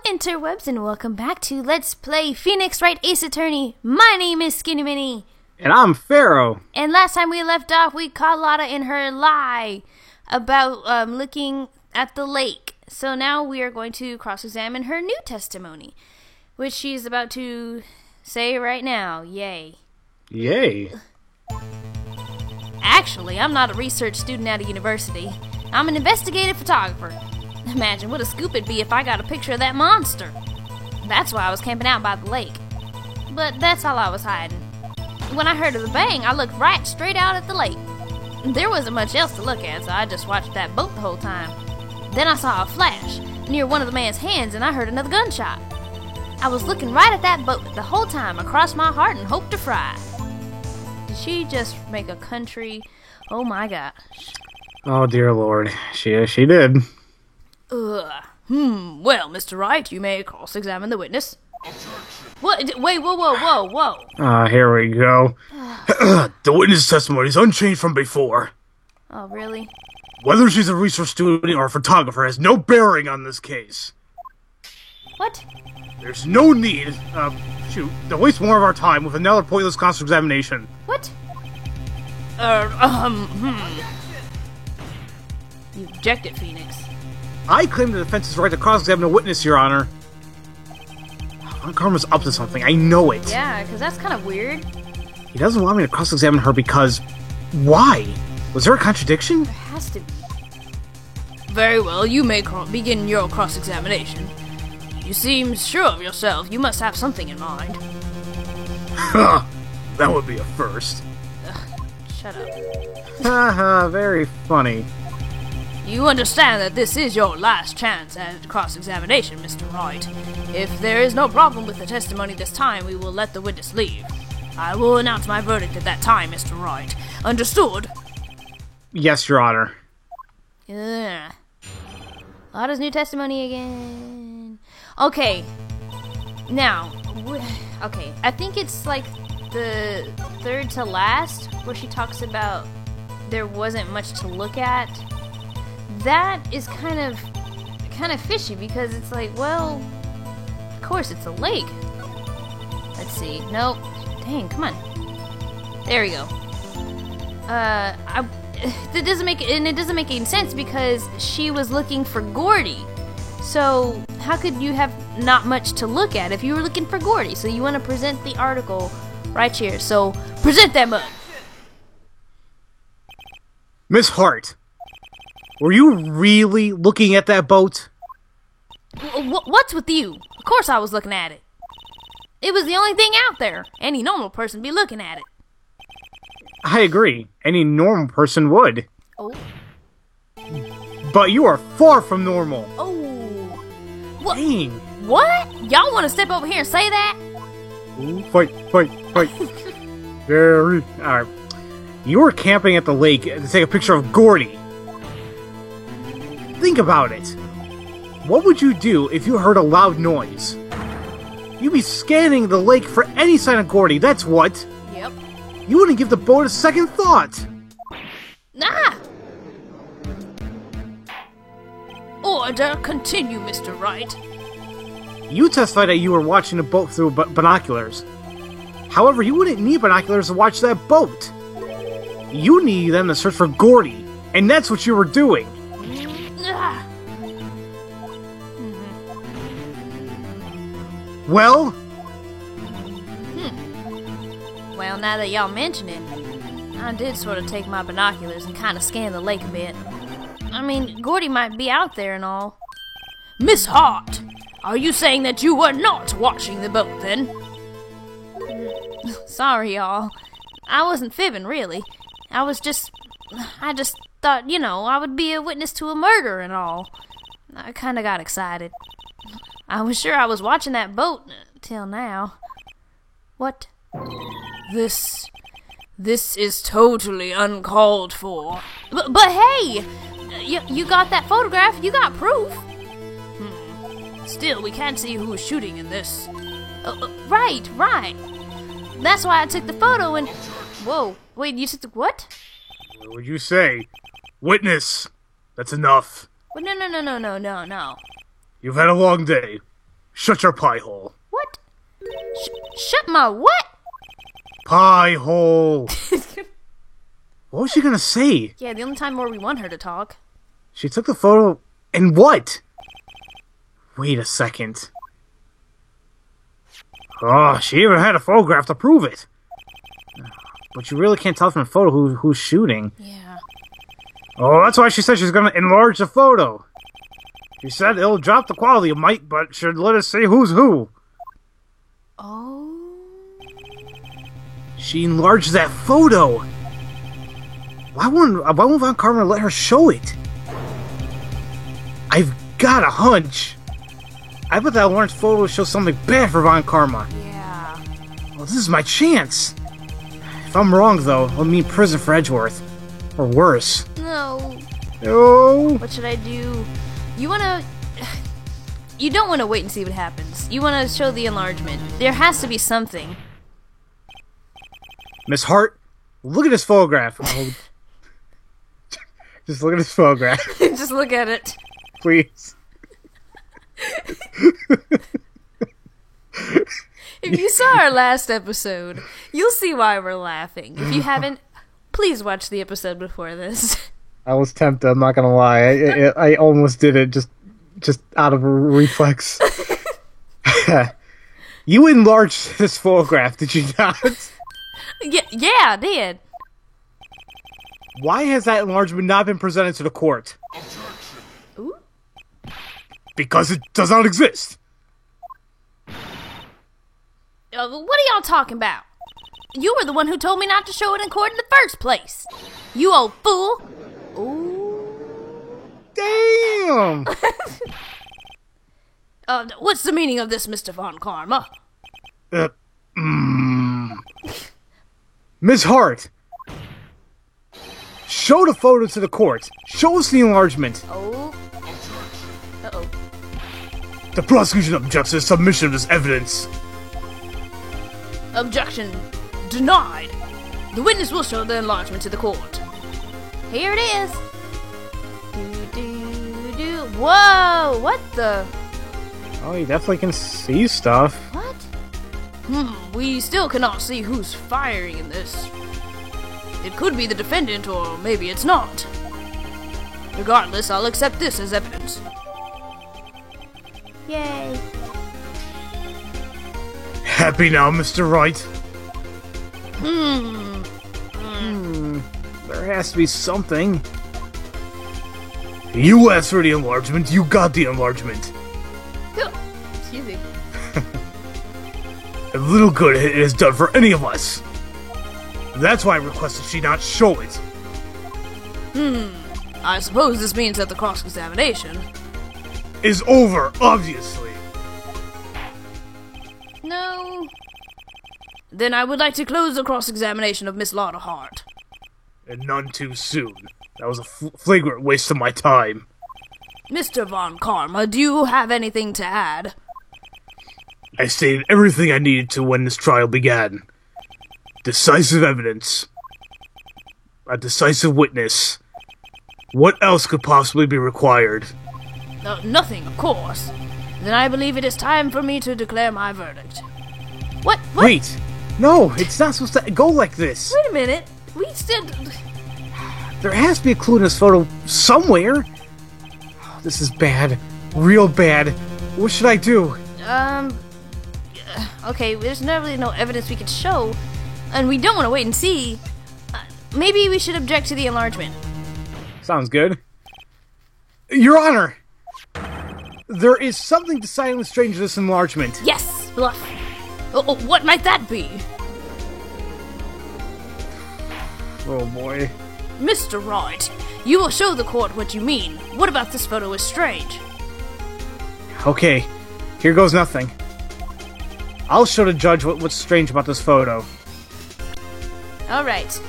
interwebs, and welcome back to Let's Play Phoenix Wright Ace Attorney. My name is Skinny Minnie. And I'm Pharaoh. And last time we left off, we caught Lotta in her lie about looking at the lake. So now we are going to cross-examine her new testimony, which she's about to say right now. Yay. Yay. Actually, I'm not a research student at a university. I'm an investigative photographer. Imagine what a scoop it'd be if I got a picture of that monster. That's why I was camping out by the lake. But that's all I was hiding. When I heard of the bang, I looked right straight out at the lake. There wasn't much else to look at, so I just watched that boat the whole time. Then I saw a flash near one of the man's hands, and I heard another gunshot. I was looking right at that boat the whole time, across my heart, and hoped to fry. Did she just make a country? Oh my gosh. Oh dear Lord, she did. Well, Mr. Wright, you may cross-examine the witness. What? Wait, whoa. Here we go. The witness testimony is unchanged from before. Oh, really? Whether she's a research student or a photographer has no bearing on this case. What? There's no need, to waste more of our time with another pointless cross-examination. What? You objected, Phoenix. I claim the defense's right to cross-examine a witness, Your Honor. Von Karma's up to something, I know it. Yeah, because that's kind of weird. He doesn't want me to cross-examine her because... Why? Was there a contradiction? There has to be. Very well, you may begin your cross-examination. You seem sure of yourself. You must have something in mind. Ha! That would be a first. Shut up. Haha, very funny. You understand that this is your last chance at cross-examination, Mr. Wright. If there is no problem with the testimony this time, we will let the witness leave. I will announce my verdict at that time, Mr. Wright. Understood? Yes, Your Honor. Ugh. Lotta's new testimony again. Okay. Now, I think it's like the third to last where she talks about there wasn't much to look at. That is kind of fishy because it's like, well, of course it's a lake. Let's see. Nope. Dang, come on. There we go. It doesn't make any sense because she was looking for Gordy. So how could you have not much to look at if you were looking for Gordy? So you want to present the article right here. So present that up. Miss Hart, were you really looking at that boat? What's with you? Of course I was looking at it. It was the only thing out there. Any normal person be looking at it. I agree. Any normal person would. Oh. But you are far from normal. Oh. What? Dang. What? Y'all want to step over here and say that? Ooh, fight. Very. Alright. You were camping at the lake to take a picture of Gordy. Think about it. What would you do if you heard a loud noise? You'd be scanning the lake for any sign of Gordy, that's what. Yep. You wouldn't give the boat a second thought. Ah! Order, continue, Mr. Wright. You testified that you were watching the boat through binoculars. However, you wouldn't need binoculars to watch that boat. You need them to search for Gordy, and that's what you were doing. Ah. Well? Well, now that y'all mention it, I did sort of take my binoculars and kind of scan the lake a bit. I mean, Gordy might be out there and all. Miss Hart, are you saying that you were not watching the boat then? Sorry, y'all. I wasn't fibbing, really. I just thought, I would be a witness to a murder and all. I kind of got excited. I was sure I was watching that boat till now. What? This is totally uncalled for. But hey, you got that photograph. You got proof. Still, we can't see who's shooting in this. Right. That's why I took the photo and... Whoa, wait, you took the what? What would you say? Witness. That's enough. No. You've had a long day. Shut your pie hole. What? Shut my what? Pie hole. What was she gonna say? Yeah, the only time where we want her to talk. She took the photo, and what? Wait a second. Oh, she even had a photograph to prove it. But you really can't tell from the photo who's shooting. Yeah. Oh, that's why she said she's gonna enlarge the photo. She said it'll drop the quality a mite, but should let us see who's who. Oh. She enlarged that photo. Why won't Von Karma let her show it? I've got a hunch. I bet that enlarged photo will show something bad for Von Karma. Yeah. Well, this is my chance. If I'm wrong, though, I'll mean prison for Edgeworth. Or worse. No. No. What should I do? You don't want to wait and see what happens. You want to show the enlargement. There has to be something. Miss Hart, look at this photograph. Oh. Just look at this photograph. Just look at it. Please. If you saw our last episode, you'll see why we're laughing. If you haven't, please watch the episode before this. I was tempted, I'm not gonna lie. I almost did it just out of a reflex. You enlarged this photograph, did you not? Yeah, I did. Why has that enlargement not been presented to the court? Ooh. Because it does not exist. What are y'all talking about? You were the one who told me not to show it in court in the first place. You old fool. Ooh. Damn! What's the meaning of this, Mr. Von Karma? Ms. Hart, show the photo to the court. Show us the enlargement. Oh. Uh-oh. The prosecution objects to the submission of this evidence. Objection denied. The witness will show the enlargement to the court. Here it is. Do. Whoa! What the? Oh, you definitely can see stuff. What? We still cannot see who's firing in this. It could be the defendant, or maybe it's not. Regardless, I'll accept this as evidence. Yay. Happy now, Mr. Wright? There has to be something. You asked for the enlargement, you got the enlargement. Excuse me. A little good it has done for any of us. That's why I requested she not show it. I suppose this means that the cross-examination is over, obviously. No. Then I would like to close the cross-examination of Miss Lotta Hart. And none too soon. That was a flagrant waste of my time. Mr. Von Karma, do you have anything to add? I stated everything I needed to when this trial began. Decisive evidence. A decisive witness. What else could possibly be required? Nothing, of course. Then I believe it is time for me to declare my verdict. What? Wait! No, it's not supposed to go like this. Wait a minute. We still... There has to be a clue in this photo somewhere. Oh, this is bad. Real bad. What should I do? Okay, there's not really no evidence we could show, and we don't want to wait and see. Maybe we should object to the enlargement. Sounds good. Your Honor! There is something decidedly strange to this enlargement. Yes, bluff. What might that be? Oh boy. Mr. Wright, you will show the court what you mean. What about this photo is strange? Okay, here goes nothing. I'll show the judge what's strange about this photo. Alright.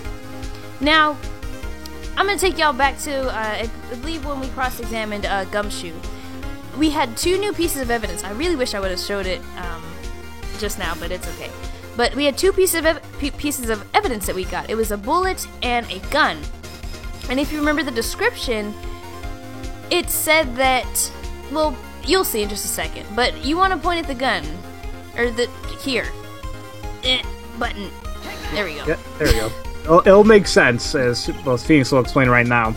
Now, I'm gonna take y'all back to, I believe when we cross-examined Gumshoe. We had two new pieces of evidence. I really wish I would have showed it just now, but it's okay. But we had two pieces of evidence that we got. It was a bullet and a gun. And if you remember the description, it said that Well, you'll see in just a second. But you want to point at the gun. Or here. Button. There we go. Yeah, there we go. It'll make sense, as well, Phoenix will explain right now.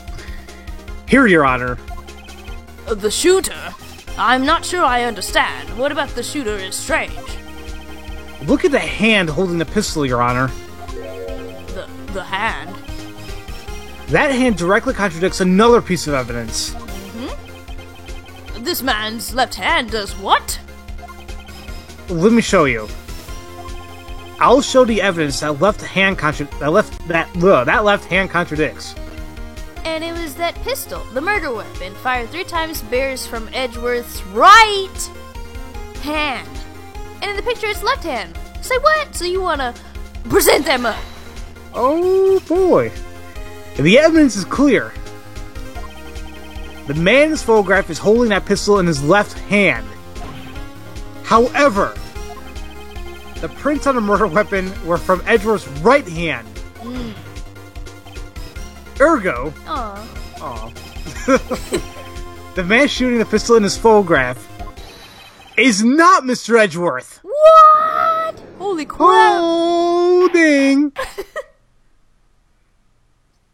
Here, Your Honor. The shooter? I'm not sure I understand. What about the shooter is strange? Look at the hand holding the pistol, Your Honor. The hand? That hand directly contradicts another piece of evidence. This man's left hand does what? Let me show you. I'll show the evidence that left hand contradicts. And it was that pistol, the murder weapon, fired 3 times bears from Edgeworth's right hand. And in the picture, it's left hand. Say what? So you wanna present them up? Oh boy. The evidence is clear. The man in this photograph is holding that pistol in his left hand. However, the prints on the murder weapon were from Edgeworth's right hand. Ergo, the man shooting the pistol in his photograph is not Mr. Edgeworth. What? Holy crap! Oh, dang!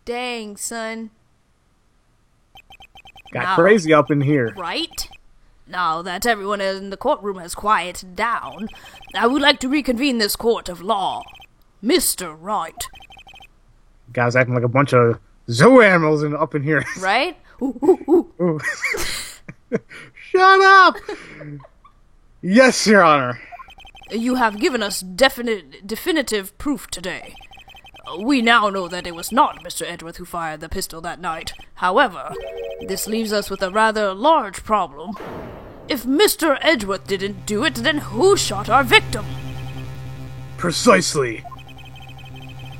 Dang, son. Got Now, crazy up in here. Right? Now that everyone in the courtroom has quieted down, I would like to reconvene this court of law. Mr. Wright. Guys acting like a bunch of zoo animals up in here. Right? Ooh. Shut up! Yes, Your Honor. You have given us definitive proof today. We now know that it was not Mr. Edgeworth who fired the pistol that night. However, this leaves us with a rather large problem. If Mr. Edgeworth didn't do it, then who shot our victim? Precisely.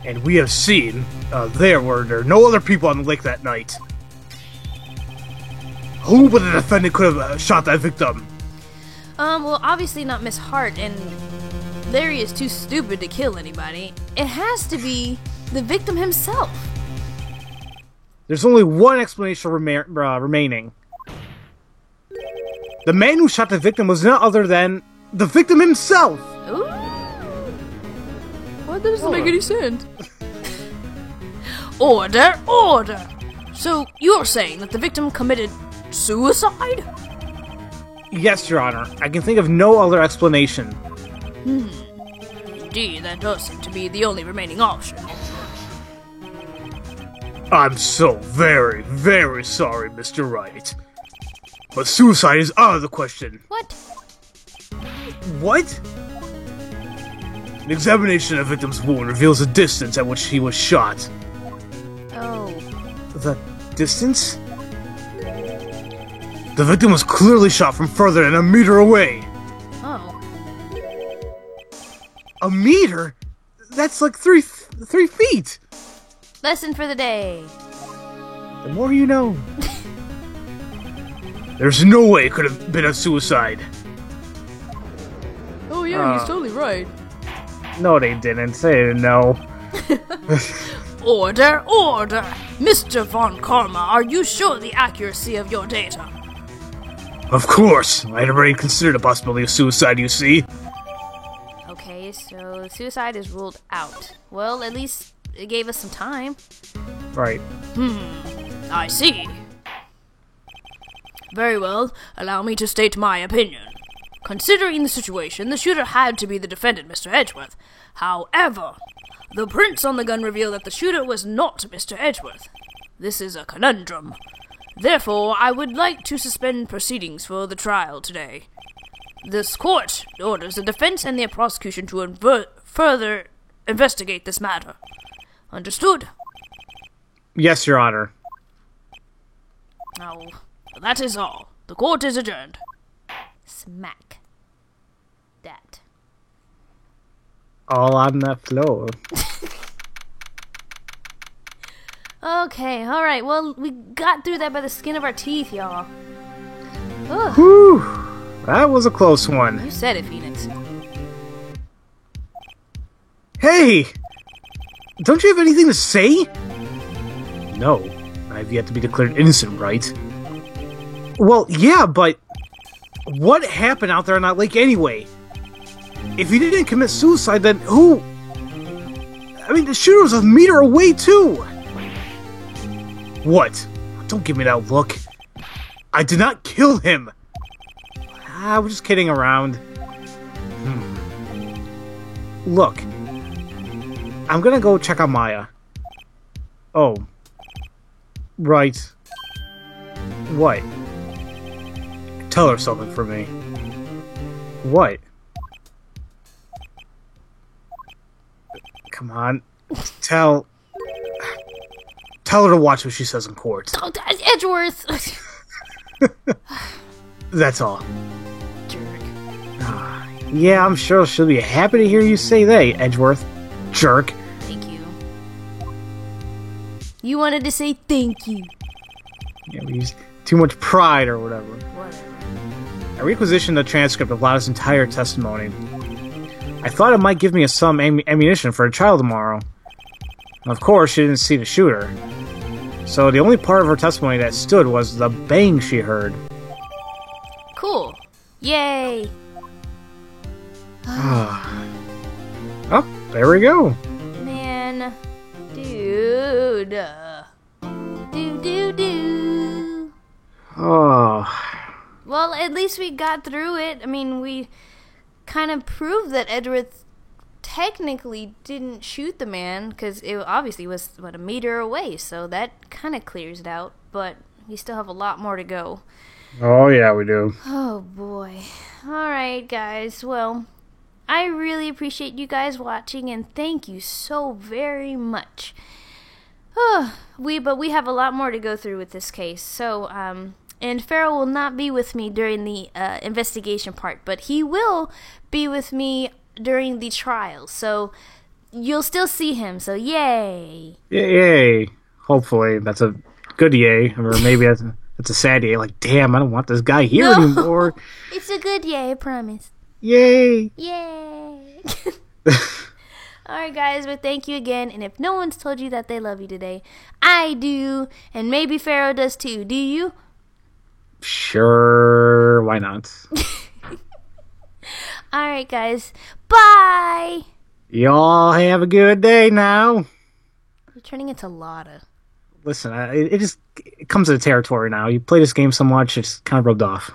And we have seen there were no other people on the lake that night. Who but the defendant could have shot that victim? Well, obviously not Miss Hart, and Larry is too stupid to kill anybody. It has to be the victim himself. There's only one explanation remaining. The man who shot the victim was none other than the victim himself! Ooh. Well, that doesn't make any sense. Order! Order! So, you're saying that the victim committed suicide? Yes, Your Honor. I can think of no other explanation. Indeed, that does seem to be the only remaining option. I'm so very, very sorry, Mr. Wright. But suicide is out of the question. What? What? An examination of the victim's wound reveals the distance at which he was shot. Oh. The distance? The victim was clearly shot from further than a meter away. Oh. A meter? That's like 3 feet. Lesson for the day. The more you know. There's no way it could have been a suicide. Oh yeah, he's totally right. No, they didn't. They didn't know. Order! Order! Mr. Von Karma, are you sure the accuracy of your data? Of course. I had already considered the possibility of suicide, you see. Okay, so suicide is ruled out. Well, at least it gave us some time. Right. I see. Very well, allow me to state my opinion. Considering the situation, the shooter had to be the defendant, Mr. Edgeworth. However, the prints on the gun reveal that the shooter was not Mr. Edgeworth. This is a conundrum. Therefore, I would like to suspend proceedings for the trial today. This court orders the defense and the prosecution to further investigate this matter. Understood? Yes, Your Honor. Now, that is all. The court is adjourned. Smack. That. All on the floor. Okay, alright, well, we got through that by the skin of our teeth, y'all. Ugh, Whew. That was a close one. you said it, Phoenix. Hey! Don't you have anything to say? No. I've yet to be declared innocent, right? Well, yeah, but What happened out there on that lake anyway? If he didn't commit suicide, then who? I mean, the shooter was a meter away, too! What? Don't give me that look. I did not kill him! I was just kidding around. Look. I'm gonna go check on Maya. Oh. Right. What? Tell her something for me. What? Come on. Tell her to watch what she says in court. Oh, Edgeworth! That's all. Jerk. Yeah, I'm sure she'll be happy to hear you say that, Edgeworth. Jerk. Thank you. You wanted to say thank you. Yeah, we used too much pride or whatever. Whatever. I requisitioned the transcript of Lada's entire testimony. I thought it might give me some ammunition for a trial tomorrow. Of course, she didn't see the shooter. So the only part of her testimony that stood was the bang she heard. Cool. Yay! Oh, there we go. Man. Dude. Do. Oh. Well, at least we got through it. I mean, we kind of proved that Edgeworth technically didn't shoot the man, because it obviously was, a meter away, so that kind of clears it out, but we still have a lot more to go. Oh, yeah, we do. Oh, boy. Alright, guys, well, I really appreciate you guys watching, and thank you so very much. But we have a lot more to go through with this case, so, and Pharaoh will not be with me during the investigation part, but he will be with me during the trial, so you'll still see him, so yay! Yay! Hopefully, that's a good yay, or maybe that's a sad yay, like, damn, I don't want this guy here anymore. It's a good yay, I promise. Yay! Yay! Alright guys, but thank you again, and if no one's told you that they love you today, I do, and maybe Pharaoh does too, do you? Sure, why not? Alright guys, bye! Y'all have a good day now. You're turning into Lada. Listen, it comes to the territory now. You play this game so much, it's kind of rubbed off.